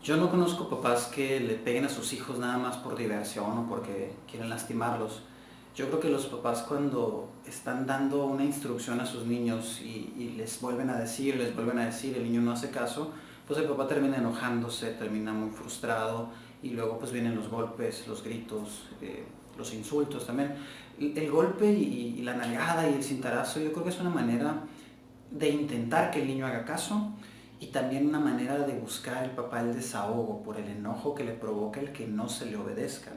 Yo no conozco papás que le peguen a sus hijos nada más por diversión o porque quieren lastimarlos. Yo creo que los papás cuando están dando una instrucción a sus niños y les vuelven a decir, el niño no hace caso, pues el papá termina enojándose, termina muy frustrado y luego pues vienen los golpes, los gritos, los insultos también. El golpe y la nalgada y el cintarazo yo creo que es una manera de intentar que el niño haga caso y también una manera de buscar el papá el desahogo por el enojo que le provoca el que no se le obedezcan.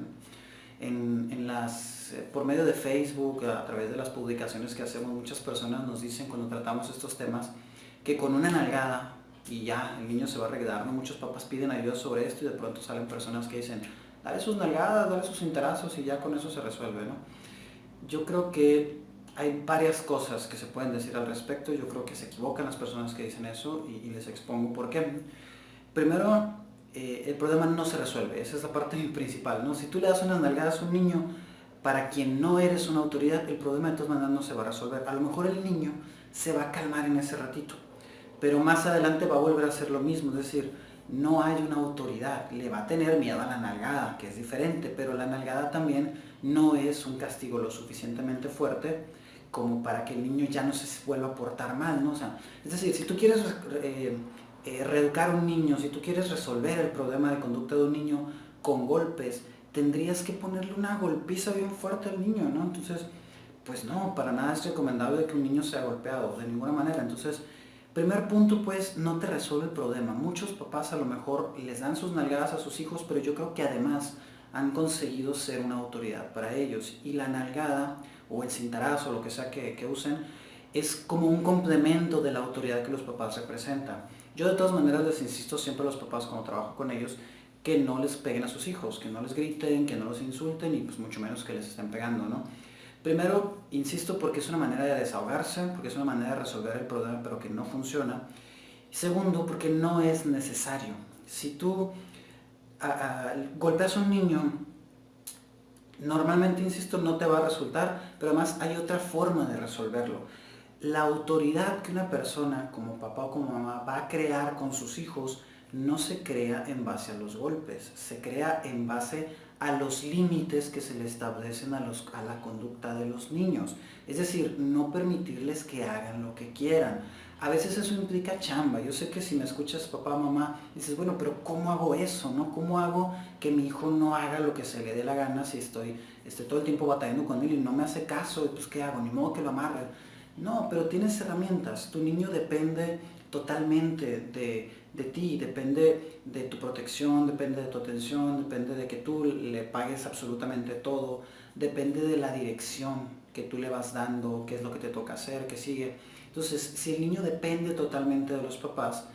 Por medio de Facebook, a través de las publicaciones que hacemos, muchas personas nos dicen cuando tratamos estos temas que con una nalgada y ya el niño se va a arreglar, ¿no? Muchos papás piden ayuda sobre esto y de pronto salen personas que dicen, dale sus nalgadas, dale sus cintarazos y ya con eso se resuelve, ¿no? Yo creo que hay varias cosas que se pueden decir al respecto. Yo creo que se equivocan las personas que dicen eso y les expongo por qué. Primero, el problema no se resuelve. Esa es la parte principal, ¿no? Si tú le das unas nalgadas a un niño para quien no eres una autoridad, el problema de todas maneras no se va a resolver. A lo mejor el niño se va a calmar en ese ratito, pero más adelante va a volver a hacer lo mismo. Es decir, no hay una autoridad. Le va a tener miedo a la nalgada, que es diferente, pero la nalgada también no es un castigo lo suficientemente fuerte como para que el niño ya no se vuelva a portar mal, ¿no? O sea, es decir, si tú quieres reeducar a un niño, si tú quieres resolver el problema de conducta de un niño con golpes, tendrías que ponerle una golpiza bien fuerte al niño, ¿no? Entonces, pues no, para nada es recomendable que un niño sea golpeado, de ninguna manera. Entonces, primer punto, pues, no te resuelve el problema. Muchos papás a lo mejor les dan sus nalgadas a sus hijos, pero yo creo que además han conseguido ser una autoridad para ellos. Y la nalgada o el cintarazo, lo que sea que usen, es como un complemento de la autoridad que los papás representan. Yo de todas maneras les insisto siempre a los papás cuando trabajo con ellos que no les peguen a sus hijos, que no les griten, que no los insulten y pues mucho menos que les estén pegando, ¿no? Primero, insisto, porque es una manera de desahogarse, porque es una manera de resolver el problema, pero que no funciona. Segundo, porque no es necesario. Si tú golpeas a un niño, normalmente, insisto, no te va a resultar, pero además hay otra forma de resolverlo. La autoridad que una persona, como papá o como mamá, va a crear con sus hijos, no se crea en base a los golpes, se crea en base a los límites que se le establecen a la conducta de los niños. Es decir, no permitirles que hagan lo que quieran. A veces eso implica chamba. Yo sé que si me escuchas papá, mamá, dices, bueno, pero ¿cómo hago eso? ¿No? ¿Cómo hago que mi hijo no haga lo que se le dé la gana si estoy todo el tiempo batallando con él y no me hace caso? Pues ¿qué hago? Ni modo que lo amarre. No, pero tienes herramientas. Tu niño depende totalmente de ti, depende de tu protección, depende de tu atención, depende de que tú le pagues absolutamente todo, depende de la dirección que tú le vas dando, qué es lo que te toca hacer, qué sigue. Entonces, si el niño depende totalmente de los papás,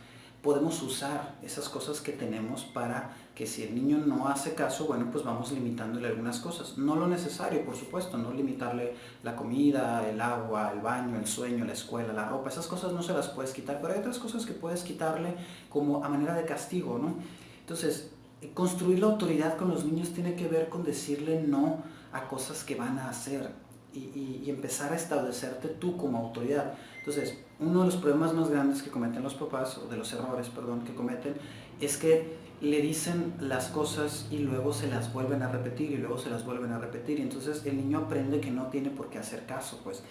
podemos usar esas cosas que tenemos para que si el niño no hace caso, bueno, pues vamos limitándole algunas cosas. No lo necesario, por supuesto, no limitarle la comida, el agua, el baño, el sueño, la escuela, la ropa. Esas cosas no se las puedes quitar, pero hay otras cosas que puedes quitarle como a manera de castigo, ¿no? Entonces, construir la autoridad con los niños tiene que ver con decirle no a cosas que van a hacer y empezar a establecerte tú como autoridad. Entonces, uno de los problemas más grandes que cometen los papás, o de los errores, perdón, que cometen, es que le dicen las cosas y luego se las vuelven a repetir y luego se las vuelven a repetir. Y entonces el niño aprende que no tiene por qué hacer caso, pues.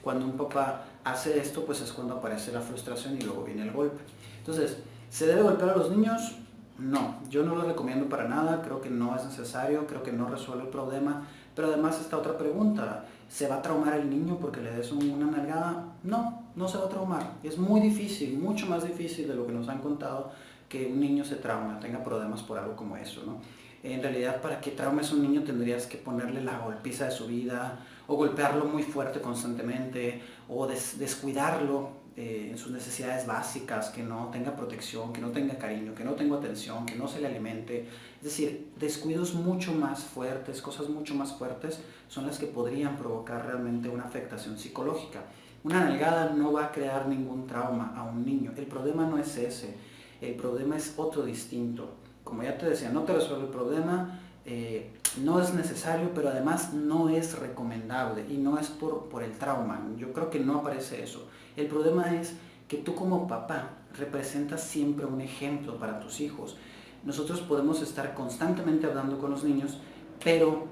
Cuando un papá hace esto, pues es cuando aparece la frustración y luego viene el golpe. Entonces, ¿se debe golpear a los niños? No, yo no lo recomiendo para nada, creo que no es necesario, creo que no resuelve el problema, pero además está otra pregunta, ¿se va a traumar el niño porque le des una nalgada? No, no se va a traumar, es muy difícil, mucho más difícil de lo que nos han contado que un niño se traume, tenga problemas por algo como eso, ¿no? En realidad, para que traumes a un niño tendrías que ponerle la golpiza de su vida, o golpearlo muy fuerte constantemente, o descuidarlo en sus necesidades básicas, que no tenga protección, que no tenga cariño, que no tenga atención, que no se le alimente. Es decir, descuidos mucho más fuertes, cosas mucho más fuertes, son las que podrían provocar realmente una afectación psicológica. Una nalgada no va a crear ningún trauma a un niño. El problema no es ese, el problema es otro distinto. Como ya te decía, no te resuelve el problema, no es necesario, pero además no es recomendable y no es por el trauma. Yo creo que no aparece eso. El problema es que tú como papá representas siempre un ejemplo para tus hijos. nosotros podemos estar constantemente hablando con los niños, pero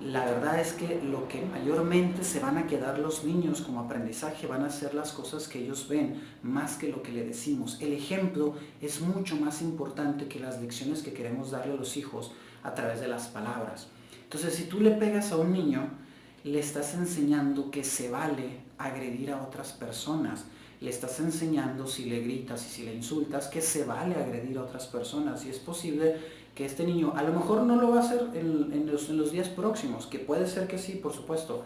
la verdad es que lo que mayormente se van a quedar los niños como aprendizaje van a ser las cosas que ellos ven, más que lo que le decimos. El ejemplo es mucho más importante que las lecciones que queremos darle a los hijos a través de las palabras. Entonces, si tú le pegas a un niño, le estás enseñando que se vale agredir a otras personas. Le estás enseñando, si le gritas y si le insultas, que se vale agredir a otras personas. Y es posible que este niño, a lo mejor no lo va a hacer en los días próximos, que puede ser que sí, por supuesto,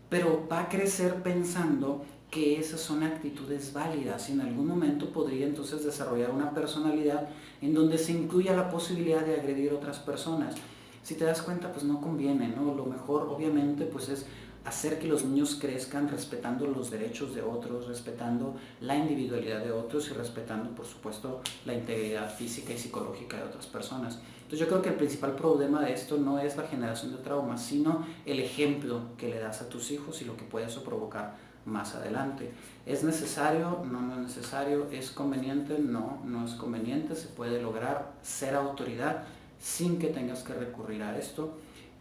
pero va a crecer pensando que esas son actitudes válidas y en algún momento podría entonces desarrollar una personalidad en donde se incluya la posibilidad de agredir a otras personas. Si te das cuenta, pues no conviene, ¿no? Lo mejor obviamente pues es hacer que los niños crezcan respetando los derechos de otros, respetando la individualidad de otros y respetando, por supuesto, la integridad física y psicológica de otras personas. Entonces yo creo que el principal problema de esto no es la generación de traumas, sino el ejemplo que le das a tus hijos y lo que puede eso provocar más adelante. ¿Es necesario? No, no es necesario. ¿Es conveniente? No, no es conveniente. Se puede lograr ser autoridad sin que tengas que recurrir a esto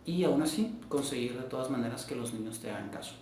y aún así conseguir de todas maneras que los niños te hagan caso.